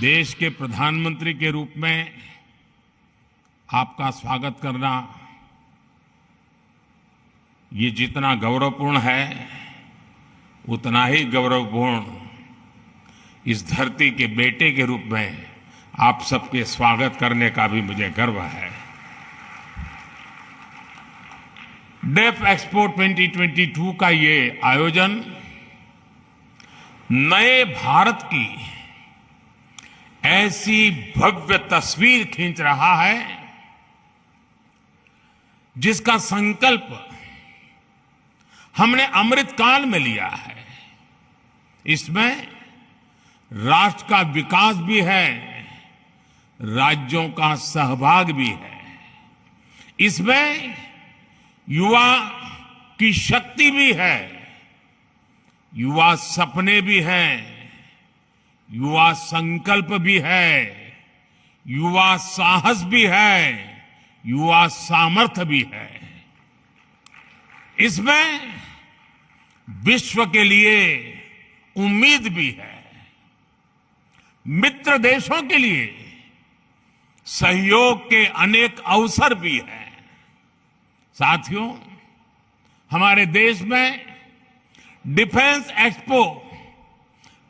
देश के प्रधानमंत्री के रूप में आपका स्वागत करना ये जितना गौरवपूर्ण है उतना ही गौरवपूर्ण इस धरती के बेटे के रूप में आप सबके स्वागत करने का भी मुझे गर्व है। डेफ एक्सपो 2022 का ये आयोजन नए भारत की ऐसी भव्य तस्वीर खींच रहा है जिसका संकल्प हमने अमृत काल में लिया है। इसमें राष्ट्र का विकास भी है, राज्यों का सहभाग भी है। इसमें युवा की शक्ति भी है, युवा सपने भी हैं, युवा संकल्प भी है, युवा साहस भी है, युवा सामर्थ्य भी है। इसमें विश्व के लिए उम्मीद भी है, मित्र देशों के लिए सहयोग के अनेक अवसर भी हैं। साथियों, हमारे देश में डिफेंस एक्सपो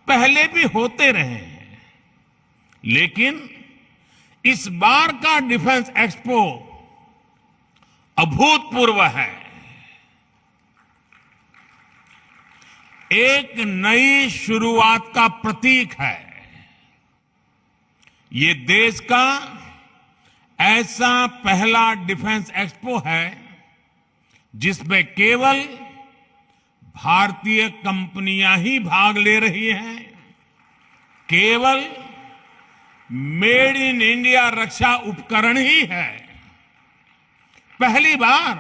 पहले भी होते रहे हैं, लेकिन इस बार का डिफेंस एक्सपो अभूतपूर्व है। एक नई शुरुआत का प्रतीक है। ये देश का ऐसा पहला डिफेंस एक्सपो है जिसमें केवल भारतीय कंपनियां ही भाग ले रही हैं। केवल मेड इन इंडिया रक्षा उपकरण ही है। पहली बार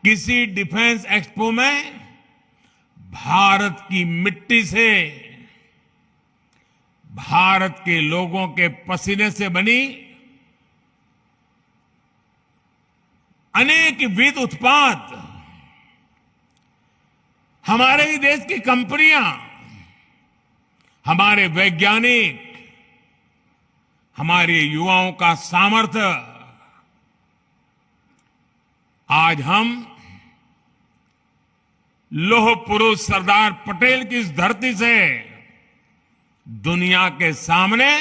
किसी डिफेंस एक्सपो में भारत की मिट्टी से, भारत के लोगों के पसीने से बनी अनेक विध उत्पाद हमारे ही देश की कंपनियां, हमारे वैज्ञानिक, हमारे युवाओं का सामर्थ्य आज हम लौह पुरुष सरदार पटेल की इस धरती से दुनिया के सामने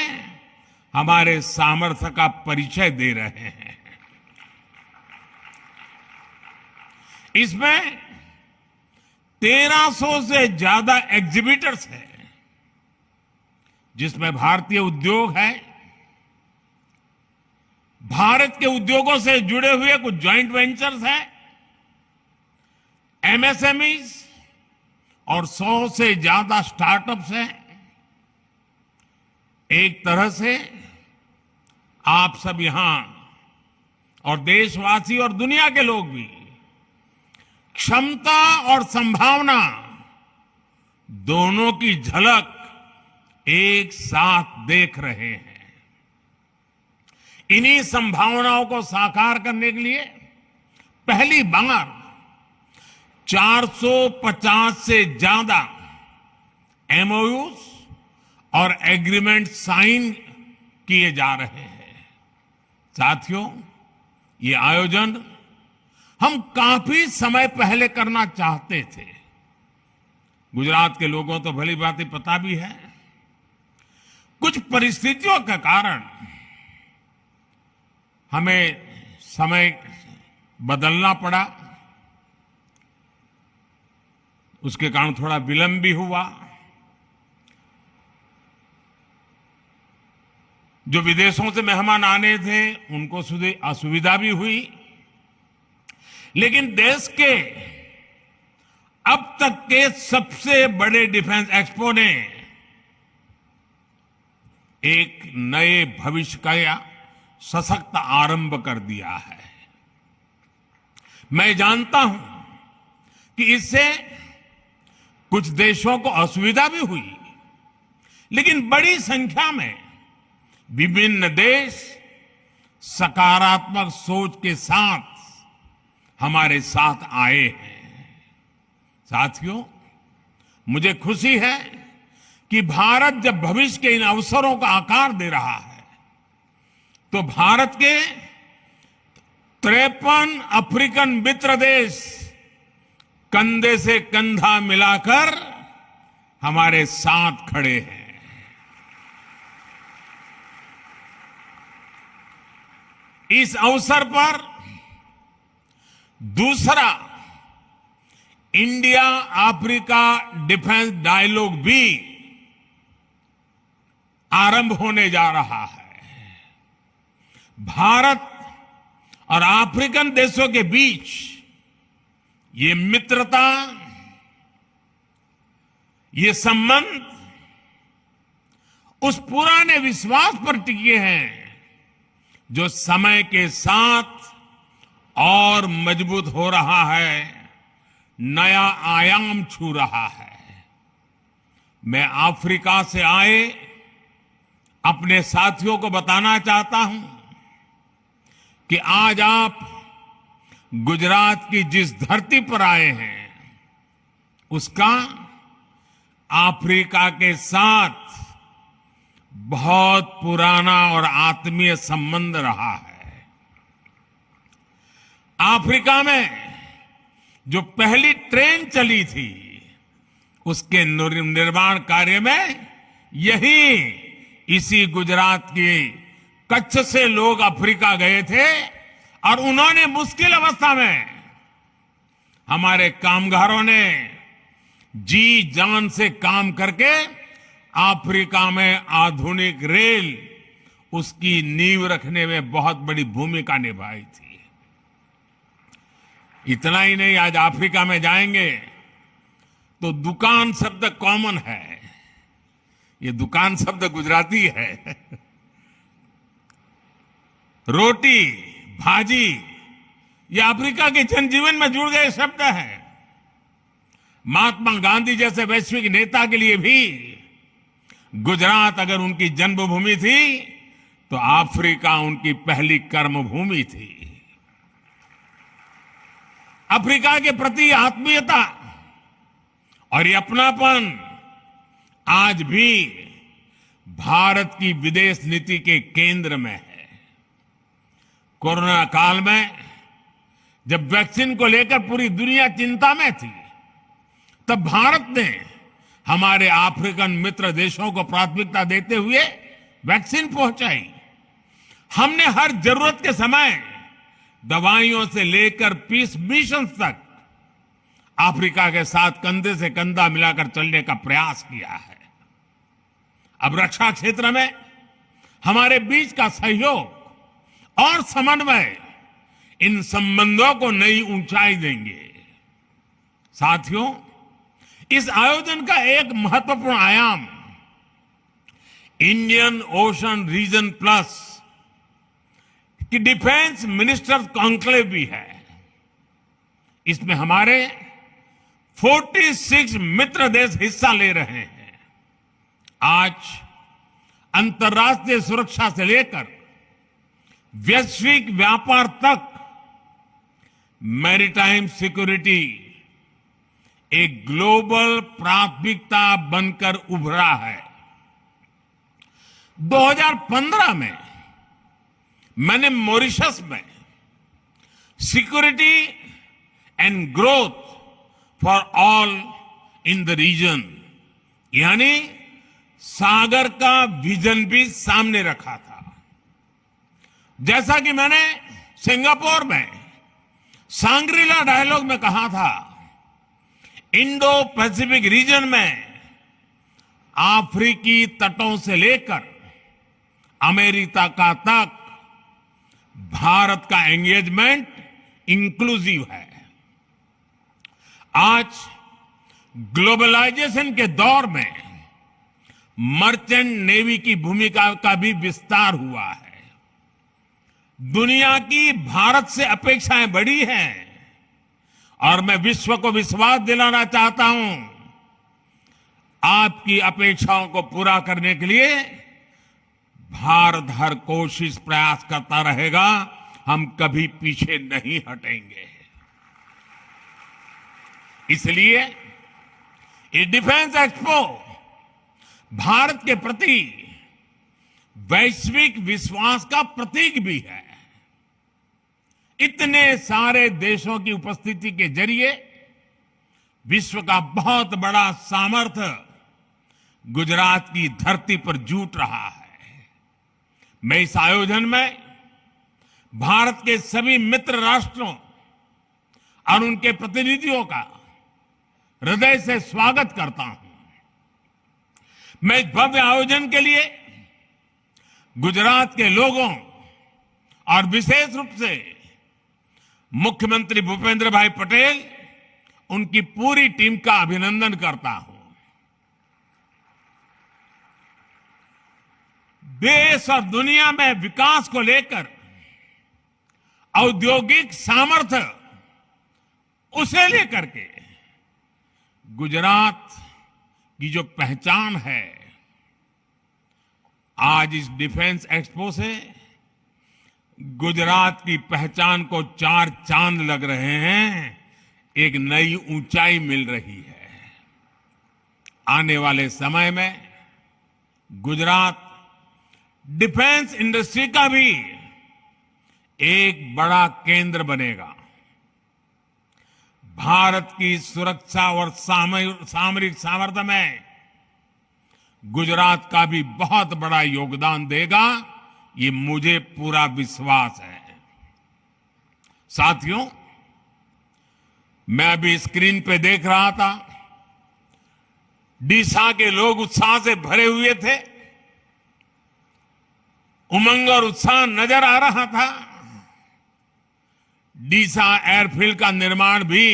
हमारे सामर्थ्य का परिचय दे रहे हैं। इसमें 1300 से ज्यादा एग्जीबिटर्स हैं, जिसमें भारतीय उद्योग है, भारत के उद्योगों से जुड़े हुए कुछ जॉइंट वेंचर्स हैं, एमएसएमईज और 100 से ज्यादा स्टार्टअप्स हैं। एक तरह से आप सब यहां और देशवासी और दुनिया के लोग भी क्षमता और संभावना दोनों की झलक एक साथ देख रहे हैं। इन्हीं संभावनाओं को साकार करने के लिए पहली बार 450 से ज्यादा एमओयूज और एग्रीमेंट साइन किए जा रहे हैं। साथियों, ये आयोजन हम काफी समय पहले करना चाहते थे। गुजरात के लोगों तो भली बात पता भी है, कुछ परिस्थितियों के कारण हमें समय बदलना पड़ा, उसके कारण थोड़ा विलंब भी हुआ। जो विदेशों से मेहमान आने थे उनको असुविधा भी हुई, लेकिन देश के अब तक के सबसे बड़े डिफेंस एक्सपो ने एक नए भविष्य का सशक्त आरंभ कर दिया है। मैं जानता हूं कि इससे कुछ देशों को असुविधा भी हुई, लेकिन बड़ी संख्या में विभिन्न देश सकारात्मक सोच के साथ हमारे साथ आए हैं। साथियों, मुझे खुशी है कि भारत जब भविष्य के इन अवसरों का आकार दे रहा है तो भारत के 53 अफ्रीकन मित्र देश कंधे से कंधा मिलाकर हमारे साथ खड़े हैं। इस अवसर पर दूसरा इंडिया अफ्रीका डिफेंस डायलॉग भी आरंभ होने जा रहा है। भारत और अफ्रीकन देशों के बीच ये मित्रता, ये संबंध उस पुराने विश्वास पर टिके हैं जो समय के साथ और मजबूत हो रहा है, नया आयाम छू रहा है। मैं अफ्रीका से आए अपने साथियों को बताना चाहता हूं कि आज आप गुजरात की जिस धरती पर आए हैं उसका अफ्रीका के साथ बहुत पुराना और आत्मीय संबंध रहा है। अफ्रीका में जो पहली ट्रेन चली थी उसके निर्माण कार्य में इसी गुजरात के कच्छ से लोग अफ्रीका गए थे और उन्होंने मुश्किल अवस्था में हमारे कामगारों ने जी जान से काम करके अफ्रीका में आधुनिक रेल उसकी नींव रखने में बहुत बड़ी भूमिका निभाई थी। इतना ही नहीं, आज अफ्रीका में जाएंगे तो दुकान शब्द कॉमन है। ये दुकान शब्द गुजराती है। रोटी, भाजी, ये अफ्रीका के जनजीवन में जुड़ गए शब्द हैं। महात्मा गांधी जैसे वैश्विक नेता के लिए भी गुजरात अगर उनकी जन्मभूमि थी तो अफ्रीका उनकी पहली कर्मभूमि थी। अफ्रीका के प्रति आत्मीयता और ये अपनापन आज भी भारत की विदेश नीति के केंद्र में है। कोरोना काल में जब वैक्सीन को लेकर पूरी दुनिया चिंता में थी, तब भारत ने हमारे अफ्रीकन मित्र देशों को प्राथमिकता देते हुए वैक्सीन पहुंचाई। हमने हर जरूरत के समय दवाइयों से लेकर पीस मिशन तक अफ्रीका के साथ कंधे से कंधा मिलाकर चलने का प्रयास किया है। अब रक्षा क्षेत्र में हमारे बीच का सहयोग और समन्वय इन संबंधों को नई ऊंचाई देंगे। साथियों, इस आयोजन का एक महत्वपूर्ण आयाम इंडियन ओशन रीजन प्लस की डिफेंस मिनिस्टर्स कॉन्क्लेव भी है। इसमें हमारे 46 मित्र देश हिस्सा ले रहे हैं। आज अंतर्राष्ट्रीय सुरक्षा से लेकर वैश्विक व्यापार तक मैरीटाइम सिक्योरिटी एक ग्लोबल प्राथमिकता बनकर उभरा है। 2015 में मैंने मॉरिशस में security and growth for all in the region यानी सागर का विजन भी सामने रखा था। जैसा कि मैंने सिंगापुर में सांग्रीला डायलॉग में कहा था, इंडो पैसिफिक रीजन में अफ्रीकी तटों से लेकर अमेरिका का तक भारत का एंगेजमेंट इंक्लूसिव है। आज ग्लोबलाइजेशन के दौर में मर्चेंट नेवी की भूमिका का भी विस्तार हुआ है। दुनिया की भारत से अपेक्षाएं बढ़ी हैं और मैं विश्व को विश्वास दिलाना चाहता हूं, आपकी अपेक्षाओं को पूरा करने के लिए भारत हर कोशिश प्रयास करता रहेगा। हम कभी पीछे नहीं हटेंगे। इसलिए ये डिफेंस एक्सपो भारत के प्रति वैश्विक विश्वास का प्रतीक भी है। इतने सारे देशों की उपस्थिति के जरिए विश्व का बहुत बड़ा सामर्थ्य गुजरात की धरती पर जुट रहा है। मैं इस आयोजन में भारत के सभी मित्र राष्ट्रों और उनके प्रतिनिधियों का हृदय से स्वागत करता हूं। मैं इस भव्य आयोजन के लिए गुजरात के लोगों और विशेष रूप से मुख्यमंत्री भूपेंद्र भाई पटेल, उनकी पूरी टीम का अभिनंदन करता हूं। देश और दुनिया में विकास को लेकर औद्योगिक सामर्थ्य, उसे लेकर के गुजरात की जो पहचान है, आज इस डिफेंस एक्सपो से गुजरात की पहचान को चार चांद लग रहे हैं, एक नई ऊंचाई मिल रही है। आने वाले समय में गुजरात डिफेंस इंडस्ट्री का भी एक बड़ा केंद्र बनेगा। भारत की सुरक्षा और सामरिक सामर्थ्य में गुजरात का भी बहुत बड़ा योगदान देगा, ये मुझे पूरा विश्वास है। साथियों, मैं अभी स्क्रीन पे देख रहा था, डीसा के लोग उत्साह से भरे हुए थे, उमंग और उत्साह नजर आ रहा था। डीसा एयरफील्ड का निर्माण भी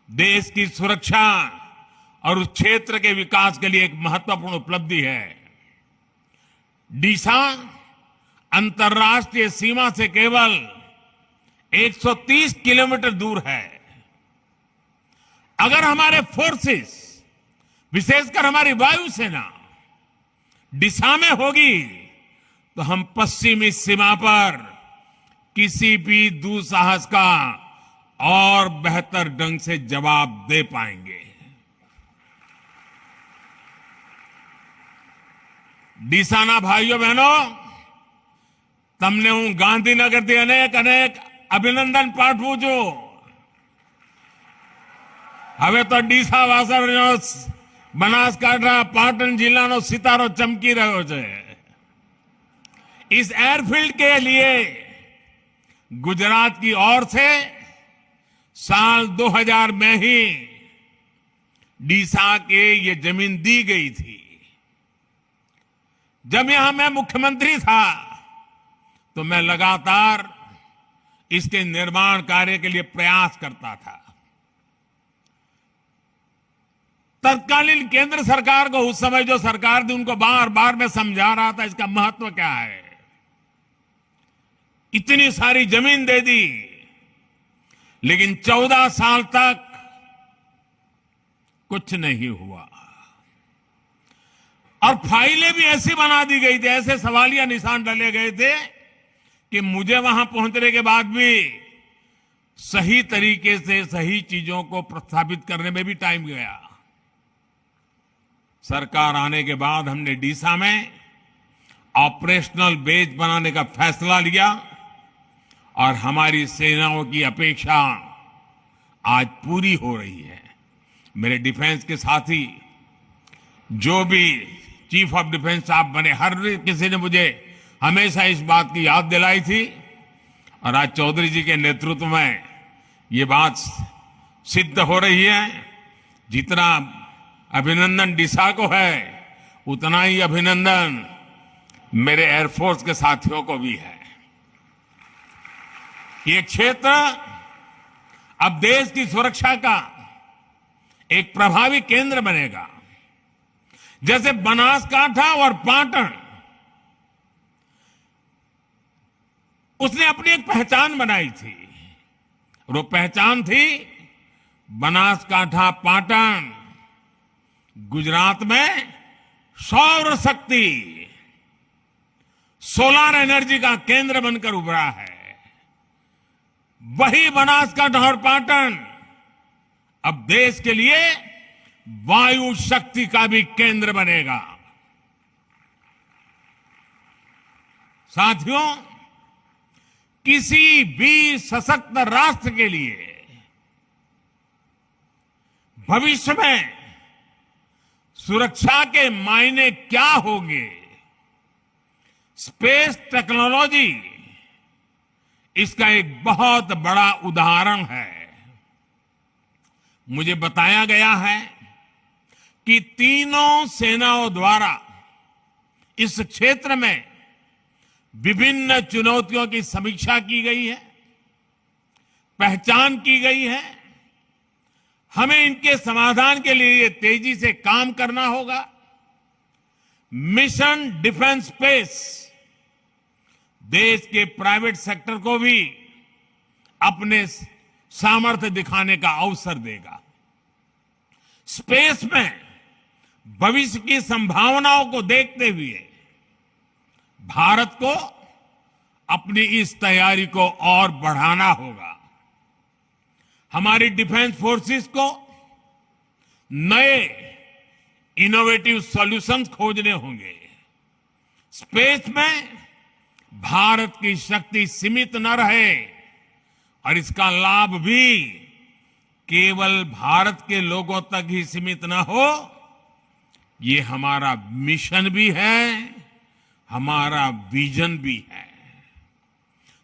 देश की सुरक्षा और उस क्षेत्र के विकास के लिए एक महत्वपूर्ण उपलब्धि है। डीसा अंतर्राष्ट्रीय सीमा से केवल 130 किलोमीटर दूर है। अगर हमारे फोर्सेस, विशेषकर हमारी वायुसेना डीसा में होगी, तो हम पश्चिमी सीमा पर किसी भी दुस्साहस का और बेहतर ढंग से जवाब दे पाएंगे। डीसाना भाइयों बहनों, તમને હું ગાંધીનગરથી અનેક અભિનંદન પાઠવું છું। હવે તો ડીસા વાસણનો બનાસકાંઠા પાટણ જિલ્લાનો સિતારો ચમકી રહ્યો છે। इस एयरफील्ड के लिए गुजरात की ओर से साल 2000 में ही डीसा के ये जमीन दी गई थी। जब यहां मैं मुख्यमंत्री था तो मैं लगातार इसके निर्माण कार्य के लिए प्रयास करता था। तत्कालीन केंद्र सरकार को उस समय जो सरकार थी, उनको बार बार मैं समझा रहा था इसका महत्व क्या है। इतनी सारी जमीन दे दी, लेकिन 14 साल तक कुछ नहीं हुआ और फाइलें भी ऐसी बना दी गई थी, ऐसे सवालिया निशान डाले गए थे कि मुझे वहां पहुंचने के बाद भी सही तरीके से सही चीजों को प्रस्थापित करने में भी टाइम गया। सरकार आने के बाद हमने डीसा में ऑपरेशनल बेस बनाने का फैसला लिया और हमारी सेनाओं की अपेक्षा आज पूरी हो रही है। मेरे डिफेंस के साथी, जो भी चीफ ऑफ डिफेंस स्टाफ बने, हर किसी ने मुझे हमेशा इस बात की याद दिलाई थी और आज चौधरी जी के नेतृत्व में ये बात सिद्ध हो रही है। जितना अभिनंदन डीसा को है, उतना ही अभिनंदन मेरे एयरफोर्स के साथियों को भी है। ये क्षेत्र अब देश की सुरक्षा का एक प्रभावी केंद्र बनेगा। जैसे बनासकांठा और पाटन, उसने अपनी एक पहचान बनाई थी। वो पहचान थी बनासकांठा पाटन गुजरात में सौर शक्ति, सोलर एनर्जी का केंद्र बनकर उभरा है। वही बनासकांठा और पाटन अब देश के लिए वायु शक्ति का भी केंद्र बनेगा। साथियों, किसी भी सशक्त राष्ट्र के लिए भविष्य में सुरक्षा के मायने क्या होंगे, स्पेस टेक्नोलॉजी इसका एक बहुत बड़ा उदाहरण है। मुझे बताया गया है कि तीनों सेनाओं द्वारा इस क्षेत्र में विभिन्न चुनौतियों की समीक्षा की गई है, पहचान की गई है। हमें इनके समाधान के लिए तेजी से काम करना होगा। मिशन डिफेंस स्पेस देश के प्राइवेट सेक्टर को भी अपने सामर्थ्य दिखाने का अवसर देगा। स्पेस में भविष्य की संभावनाओं को देखते हुए भारत को अपनी इस तैयारी को और बढ़ाना होगा। हमारी डिफेंस फोर्सेस को नए इनोवेटिव सॉल्यूशंस खोजने होंगे। स्पेस में भारत की शक्ति सीमित न रहे और इसका लाभ भी केवल भारत के लोगों तक ही सीमित न हो, ये हमारा मिशन भी है, हमारा विजन भी है।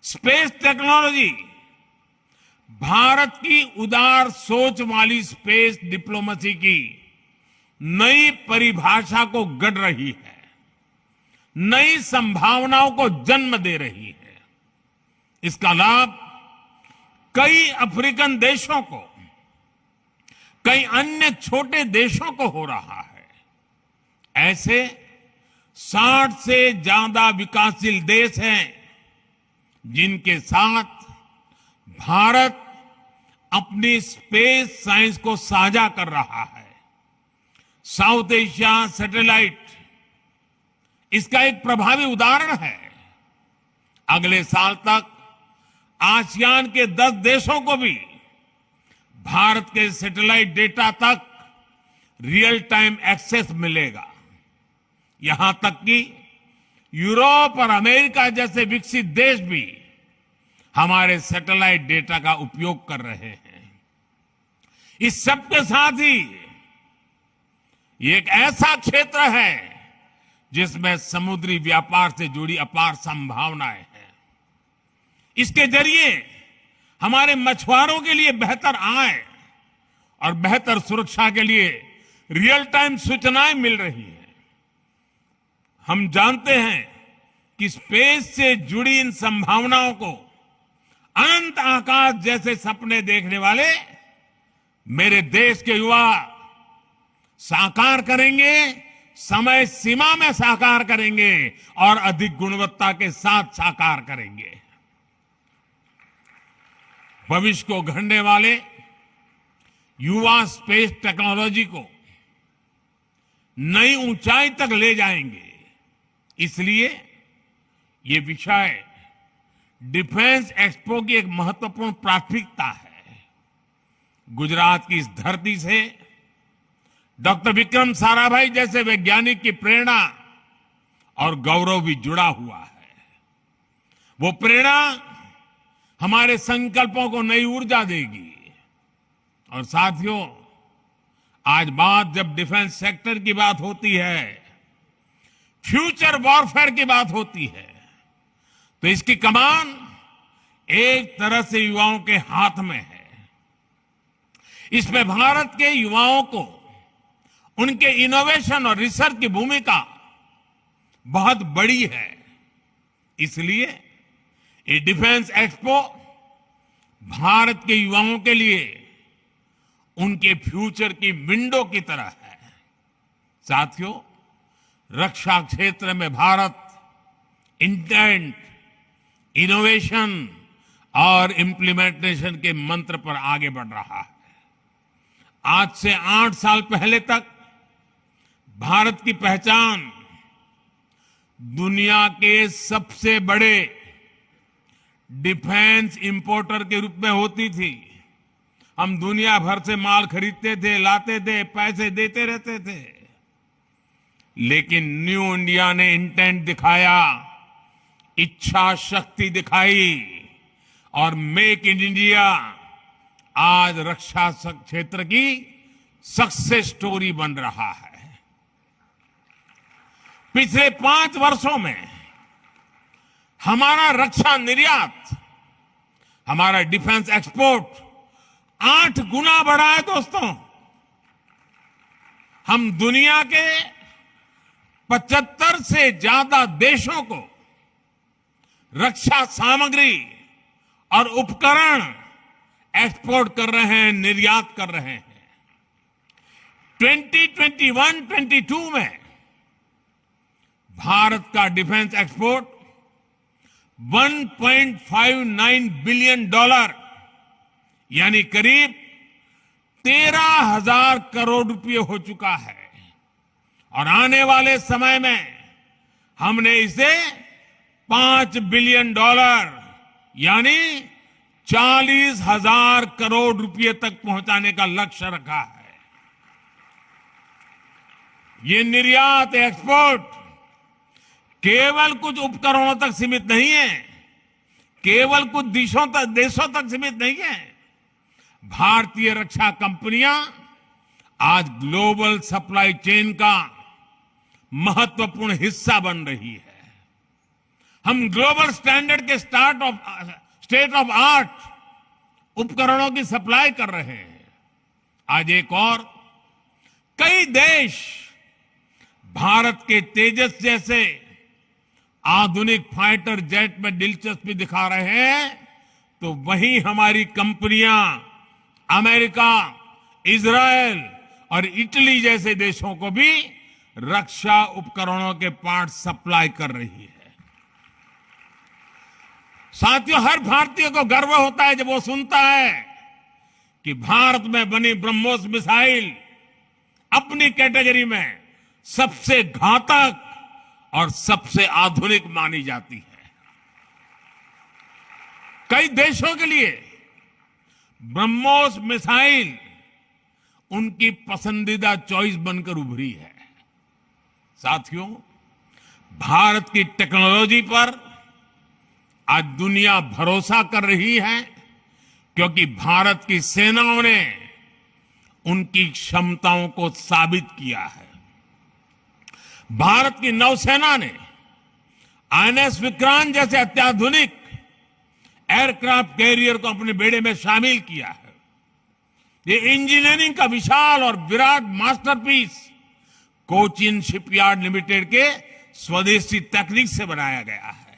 स्पेस टेक्नोलॉजी भारत की उदार सोच वाली स्पेस डिप्लोमेसी की नई परिभाषा को गढ़ रही है, नई संभावनाओं को जन्म दे रही है। इसका लाभ कई अफ्रीकन देशों को, कई अन्य छोटे देशों को हो रहा है। ऐसे 60 से ज्यादा विकासशील देश हैं जिनके साथ भारत अपनी स्पेस साइंस को साझा कर रहा है। साउथ एशिया सैटेलाइट इसका एक प्रभावी उदाहरण है। अगले साल तक आसियान के 10 देशों को भी भारत के सैटेलाइट डेटा तक रियल टाइम एक्सेस मिलेगा। यहां तक कि यूरोप और अमेरिका जैसे विकसित देश भी हमारे सैटेलाइट डेटा का उपयोग कर रहे हैं। इस सब के साथ ही ये एक ऐसा क्षेत्र है जिसमें समुद्री व्यापार से जुड़ी अपार संभावनाएं हैं। इसके जरिए हमारे मछुआरों के लिए बेहतर आय और बेहतर सुरक्षा के लिए रियल टाइम सूचनाएं मिल रही हैं। हम जानते हैं कि स्पेस से जुड़ी इन संभावनाओं को अनंत आकाश जैसे सपने देखने वाले मेरे देश के युवा साकार करेंगे, समय सीमा में साकार करेंगे और अधिक गुणवत्ता के साथ साकार करेंगे। भविष्य को गढ़ने वाले युवा स्पेस टेक्नोलॉजी को नई ऊंचाई तक ले जाएंगे। इसलिए ये विषय डिफेंस एक्सपो की एक महत्वपूर्ण प्राथमिकता है। गुजरात की इस धरती से डॉक्टर विक्रम साराभाई जैसे वैज्ञानिक की प्रेरणा और गौरव भी जुड़ा हुआ है। वो प्रेरणा हमारे संकल्पों को नई ऊर्जा देगी। और साथियों, आज बात जब डिफेंस सेक्टर की बात होती है, फ्यूचर वॉरफेयर की बात होती है, तो इसकी कमान एक तरह से युवाओं के हाथ में है। इसमें भारत के युवाओं को उनके इनोवेशन और रिसर्च की भूमिका बहुत बड़ी है। इसलिए ये डिफेंस एक्सपो भारत के युवाओं के लिए उनके फ्यूचर की विंडो की तरह है। साथियों, रक्षा क्षेत्र में भारत इंटेंट, इनोवेशन और इम्प्लीमेंटेशन के मंत्र पर आगे बढ़ रहा है। आज से 8 साल पहले तक भारत की पहचान दुनिया के सबसे बड़े डिफेंस इंपोर्टर के रूप में होती थी। हम दुनिया भर से माल खरीदते थे, लाते थे, पैसे देते रहते थे, लेकिन न्यू इंडिया ने इंटेंट दिखाया, इच्छा शक्ति दिखाई और मेक इन इंडिया आज रक्षा क्षेत्र की सक्सेस स्टोरी बन रहा है। पिछले 5 वर्षों में हमारा रक्षा निर्यात, हमारा डिफेंस एक्सपोर्ट 8 गुना बढ़ा है दोस्तों। हम दुनिया के 75 से ज्यादा देशों को रक्षा सामग्री और उपकरण एक्सपोर्ट कर रहे हैं, निर्यात कर रहे हैं। 2021-22 में भारत का डिफेंस एक्सपोर्ट $1.59 बिलियन यानी करीब 13,000 करोड़ रुपए हो चुका है और आने वाले समय में हमने इसे $5 बिलियन यानी 40,000 करोड़ रुपए तक पहुंचाने का लक्ष्य रखा है। ये निर्यात एक्सपोर्ट केवल कुछ उपकरणों तक सीमित नहीं है, केवल कुछ देशों तक सीमित नहीं है। भारतीय रक्षा कंपनियां आज ग्लोबल सप्लाई चेन का महत्वपूर्ण हिस्सा बन रही है। हम ग्लोबल स्टैंडर्ड के स्टेट ऑफ आर्ट उपकरणों की सप्लाई कर रहे हैं। आज एक और कई देश भारत के तेजस जैसे आधुनिक फाइटर जेट में दिलचस्पी दिखा रहे हैं, तो वहीं हमारी कंपनियां अमेरिका, इजरायल और इटली जैसे देशों को भी रक्षा उपकरणों के पार्ट सप्लाई कर रही है। साथियों, हर भारतीय को गर्व होता है जब वो सुनता है कि भारत में बनी ब्रह्मोस मिसाइल अपनी कैटेगरी में सबसे घातक और सबसे आधुनिक मानी जाती है। कई देशों के लिए ब्रह्मोस मिसाइल उनकी पसंदीदा चॉइस बनकर उभरी है। साथियों, भारत की टेक्नोलॉजी पर आज दुनिया भरोसा कर रही है क्योंकि भारत की सेनाओं ने उनकी क्षमताओं को साबित किया है। भारत की नौसेना ने आईएनएस विक्रांत जैसे अत्याधुनिक एयरक्राफ्ट कैरियर को अपने बेड़े में शामिल किया है। ये इंजीनियरिंग का विशाल और Virat masterpiece Cochin shipyard limited के स्वदेशी तकनीक से बनाया गया है।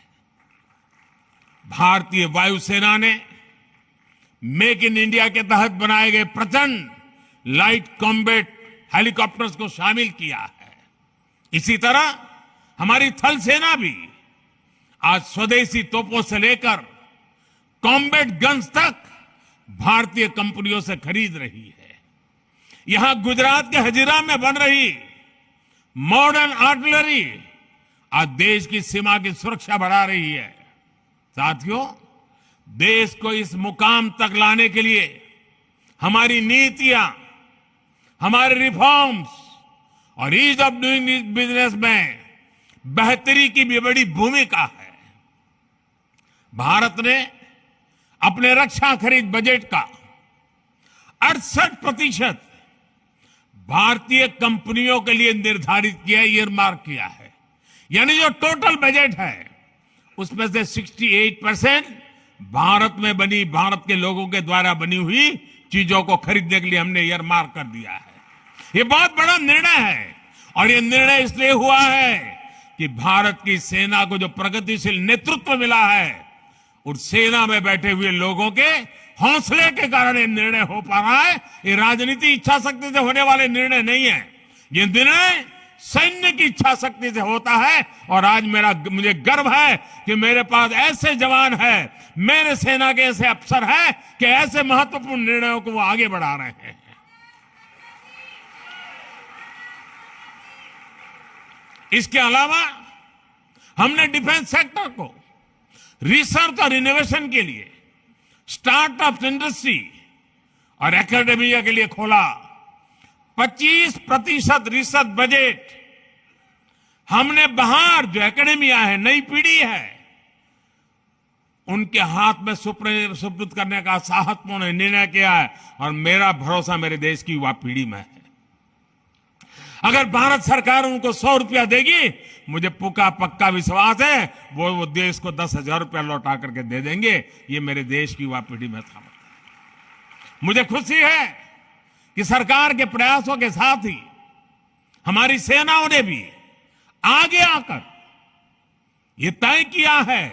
भारतीय वायुसेना ने मेक इन इंडिया के तहत बनाए गए प्रचंड लाइट कॉम्बैट हेलीकॉप्टर्स को शामिल किया है। इसी तरह हमारी थल सेना भी आज स्वदेशी तोपों से लेकर कॉम्बैट गन्स तक भारतीय कंपनियों से खरीद रही है। यहां गुजरात के हजीरा में बन रही मॉडर्न आर्टिलरी आज देश की सीमा की सुरक्षा बढ़ा रही है। साथियों, देश को इस मुकाम तक लाने के लिए हमारी नीतियां, हमारे रिफॉर्म्स और ईज ऑफ डूइंग बिजनेस में बेहतरी की भी बड़ी भूमिका है। भारत ने अपने रक्षा खरीद बजट का 68% भारतीय कंपनियों के लिए निर्धारित किया, ईयरमार्क किया है। यानी जो टोटल बजट है उसमें से 68% भारत में बनी, भारत के लोगों के द्वारा बनी हुई चीजों को खरीदने के लिए हमने ईयरमार्क कर दिया है। ये बहुत बड़ा निर्णय है और ये निर्णय इसलिए हुआ है कि भारत की सेना को जो प्रगतिशील नेतृत्व मिला है, उस सेना में बैठे हुए लोगों के हौसले के कारण ये निर्णय हो पा रहा है। ये राजनीति इच्छा शक्ति से होने वाले निर्णय नहीं है, ये निर्णय सैन्य की इच्छा शक्ति से होता है। और आज मुझे गर्व है कि मेरे पास ऐसे जवान हैं, मेरे सेना के ऐसे अफसर हैं कि ऐसे महत्वपूर्ण निर्णयों को वो आगे बढ़ा रहे हैं। इसके अलावा हमने डिफेंस सेक्टर को रिसर्च और इनोवेशन के लिए स्टार्टअप इंडस्ट्री और एकेडमिया के लिए खोला। 25% रिसर्च बजट हमने बाहर जो एकेडमिया है, नई पीढ़ी है, उनके हाथ में सुपुर्द करने का साहसपूर्ण निर्णय किया है। और मेरा भरोसा मेरे देश की युवा पीढ़ी में है। अगर भारत सरकार उनको 100 रुपया देगी, मुझे पक्का विश्वास है वो देश को 10,000 रुपया लौटा करके दे देंगे। ये मेरे देश की युवा पीढ़ी में था। मुझे खुशी है कि सरकार के प्रयासों के साथ ही हमारी सेनाओं ने भी आगे आकर ये तय किया है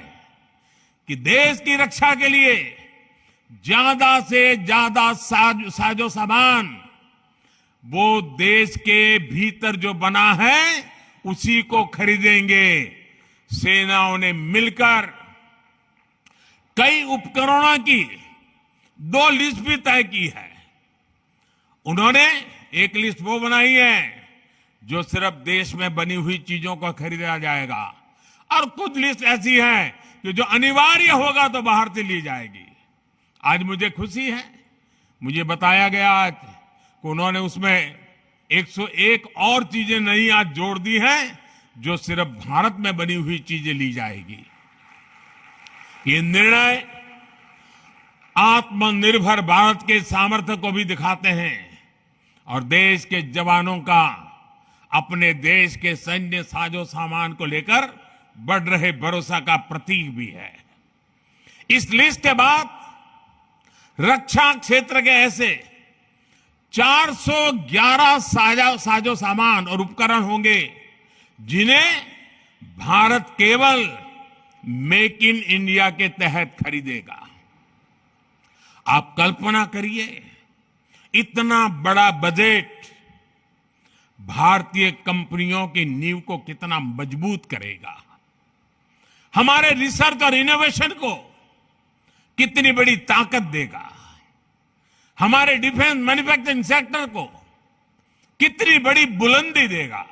कि देश की रक्षा के लिए ज्यादा से ज्यादा साजो सामान वो देश के भीतर जो बना है उसी को खरीदेंगे। सेनाओं ने मिलकर कई उपकरणों की 2 लिस्ट भी तय की है। उन्होंने एक लिस्ट वो बनाई है जो सिर्फ देश में बनी हुई चीजों को खरीदा जाएगा, और कुछ लिस्ट ऐसी है कि जो अनिवार्य होगा तो बाहर से ली जाएगी। आज मुझे खुशी है, मुझे बताया गया कि उन्होंने उसमें 101 और चीजें नई आज जोड़ दी हैं जो सिर्फ भारत में बनी हुई चीजें ली जाएगी। ये निर्णय आत्मनिर्भर भारत के सामर्थ्य को भी दिखाते हैं और देश के जवानों का अपने देश के सैन्य साजो सामान को लेकर बढ़ रहे भरोसा का प्रतीक भी है। इस लिस्ट के बाद रक्षा क्षेत्र के ऐसे 411 साजो सामान और उपकरण होंगे जिन्हें भारत केवल मेक इन इंडिया के तहत खरीदेगा। आप कल्पना करिए, इतना बड़ा बजट भारतीय कंपनियों की नींव को कितना मजबूत करेगा, हमारे रिसर्च और इनोवेशन को कितनी बड़ी ताकत देगा, हमारे डिफेंस मैन्युफैक्चरिंग सेक्टर को कितनी बड़ी बुलंदी देगा,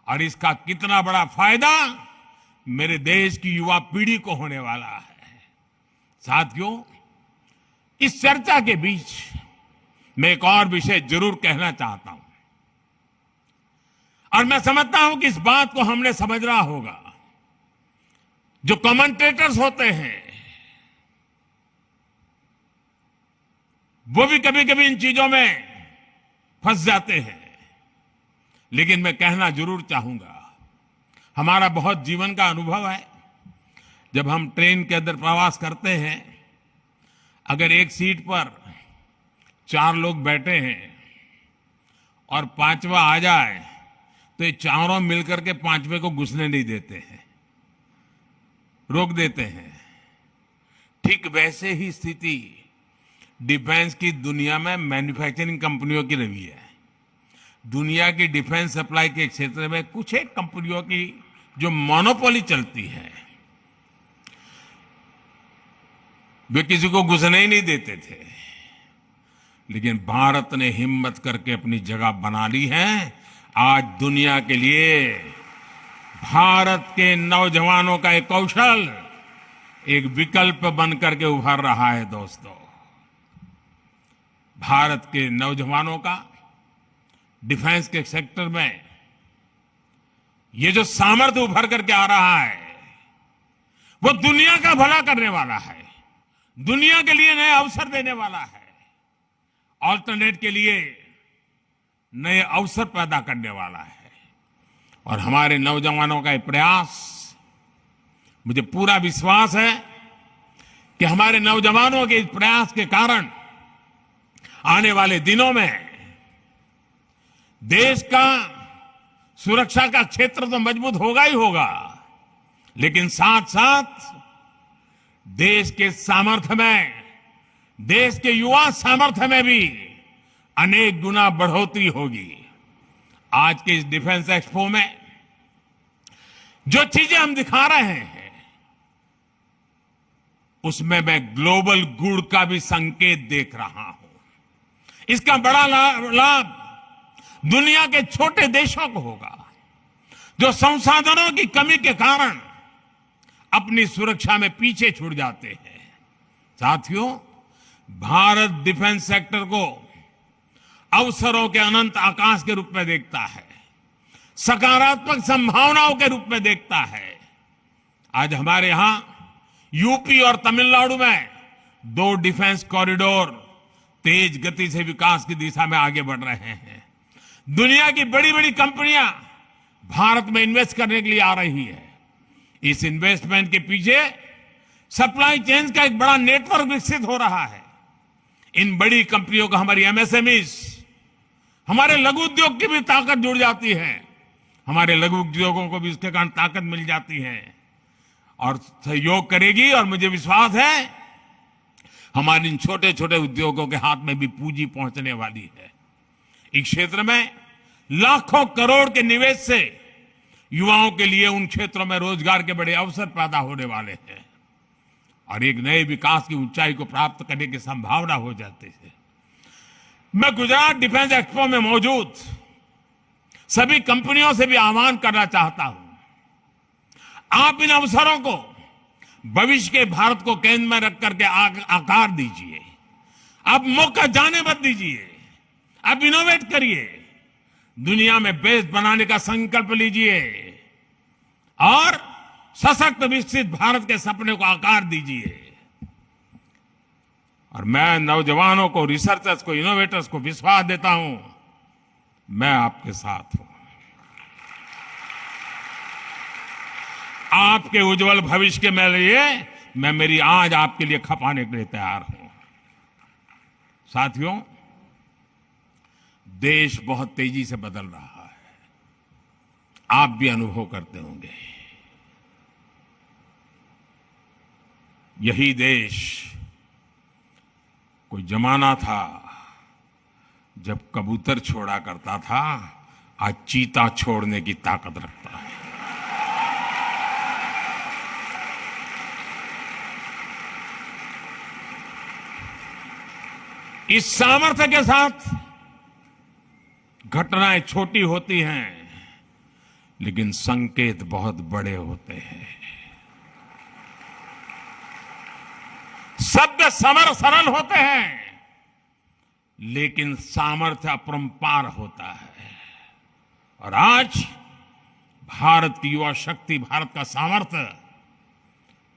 और इसका कितना बड़ा फायदा मेरे देश की युवा पीढ़ी को होने वाला है। साथियों, इस चर्चा के बीच मैं एक और विषय जरूर कहना चाहता हूं, और मैं समझता हूं कि इस बात को हमने समझना होगा। जो कमेंटेटर्स होते हैं वो भी कभी कभी इन चीजों में फंस जाते हैं, लेकिन मैं कहना जरूर चाहूंगा, हमारा बहुत जीवन का अनुभव है। जब हम ट्रेन के अंदर प्रवास करते हैं, अगर एक सीट पर 4 लोग बैठे हैं और 5वां आ जाए तो ये चारों मिलकर के 5वें को घुसने नहीं देते हैं, रोक देते हैं। ठीक वैसे ही स्थिति डिफेंस की दुनिया में मैन्युफैक्चरिंग कंपनियों की रही है। दुनिया की डिफेंस सप्लाई के क्षेत्र में कुछ एक कंपनियों की जो मोनोपोली चलती है, वे किसी को घुसने ही नहीं देते थे, लेकिन भारत ने हिम्मत करके अपनी जगह बना ली है। आज दुनिया के लिए भारत के नौजवानों का एक कौशल एक विकल्प बन करके उभर रहा है। दोस्तों, भारत के नौजवानों का डिफेंस के सेक्टर में ये जो सामर्थ्य उभर करके आ रहा है वो दुनिया का भला करने वाला है, दुनिया के लिए नए अवसर देने वाला है, ऑल्टरनेट के लिए नए अवसर पैदा करने वाला है। और हमारे नौजवानों का ये प्रयास, मुझे पूरा विश्वास है कि हमारे नौजवानों के इस प्रयास के कारण आने वाले दिनों में देश का सुरक्षा का क्षेत्र तो मजबूत होगा ही होगा, लेकिन साथ साथ देश के सामर्थ्य में, देश के युवा सामर्थ्य में भी अनेक गुना बढ़ोतरी होगी। आज के इस डिफेंस एक्सपो में जो चीजें हम दिखा रहे हैं उसमें मैं ग्लोबल गुड का भी संकेत देख रहा हूं। इसका बड़ा लाभ दुनिया के छोटे देशों को होगा जो संसाधनों की कमी के कारण अपनी सुरक्षा में पीछे छूट जाते हैं। साथियों, भारत डिफेंस सेक्टर को अवसरों के अनंत आकाश के रूप में देखता है, सकारात्मक संभावनाओं के रूप में देखता है। आज हमारे यहां यूपी और तमिलनाडु में 2 डिफेंस कॉरिडोर तेज गति से विकास की दिशा में आगे बढ़ रहे हैं। दुनिया की बड़ी बड़ी कंपनियां भारत में इन्वेस्ट करने के लिए आ रही है। इस इन्वेस्टमेंट के पीछे सप्लाई चेन का एक बड़ा नेटवर्क विकसित हो रहा है। इन बड़ी कंपनियों को हमारी एमएसएमईज, हमारे लघु उद्योग की भी ताकत जुड़ जाती है। हमारे लघु उद्योगों को भी इसके कारण ताकत मिल जाती है और सहयोग करेगी। और मुझे विश्वास है हमारे इन छोटे छोटे उद्योगों के हाथ में भी पूंजी पहुंचने वाली है। इस क्षेत्र में लाखों करोड़ के निवेश से युवाओं के लिए उन क्षेत्रों में रोजगार के बड़े अवसर पैदा होने वाले हैं और एक नए विकास की ऊंचाई को प्राप्त करने की संभावना हो जाती है। मैं गुजरात डिफेंस एक्सपो में मौजूद सभी कंपनियों से भी आह्वान करना चाहता हूं, आप इन अवसरों को भविष्य के भारत को केंद्र में रख करके आकार दीजिए। आप मौका जाने मत दीजिए, आप इनोवेट करिए, दुनिया में बेस्ट बनाने का संकल्प लीजिए और सशक्त विकसित भारत के सपने को आकार दीजिए। और मैं नौजवानों को, रिसर्चर्स को, इनोवेटर्स को विश्वास देता हूं, मैं आपके साथ हूं। आपके उज्जवल भविष्य के लिए मैं मेरी आज आपके लिए खपाने के लिए तैयार हूं। साथियों, देश बहुत तेजी से बदल रहा है, आप भी अनुभव करते होंगे। यही देश कोई जमाना था जब कबूतर छोड़ा करता था, आज चीता छोड़ने की ताकत रखता है। इस सामर्थ्य के साथ घटनाएं छोटी होती हैं, लेकिन संकेत बहुत बड़े होते हैं। शब्द सरल होते हैं, लेकिन सामर्थ्य अपरंपार होता है। और आज भारत की युवा शक्ति, भारत का सामर्थ्य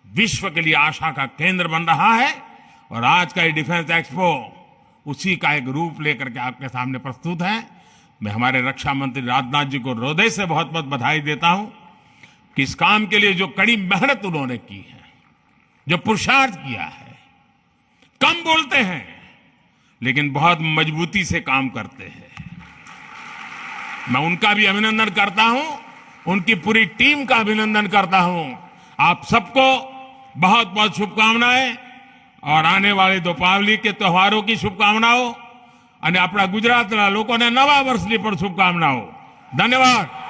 विश्व के लिए आशा का केंद्र बन रहा है। और आज का ये डिफेंस एक्सपो उसी का एक रूप लेकर के आपके सामने प्रस्तुत है। मैं हमारे रक्षा मंत्री राजनाथ जी को हृदय से बहुत बहुत बधाई देता हूं कि इस काम के लिए जो कड़ी मेहनत उन्होंने की है, जो पुरुषार्थ किया है। कम बोलते हैं लेकिन बहुत मजबूती से काम करते हैं। मैं उनका भी अभिनंदन करता हूं, उनकी पूरी टीम का अभिनंदन करता हूं। आप सबको बहुत बहुत शुभकामनाएं और आने वाले दीपावली के त्योहारों की शुभकामनाओं અને આપણા ગુજરાતના લોકોને નવા વર્ષની પણ શુભકામનાઓ। ધન્યવાદ।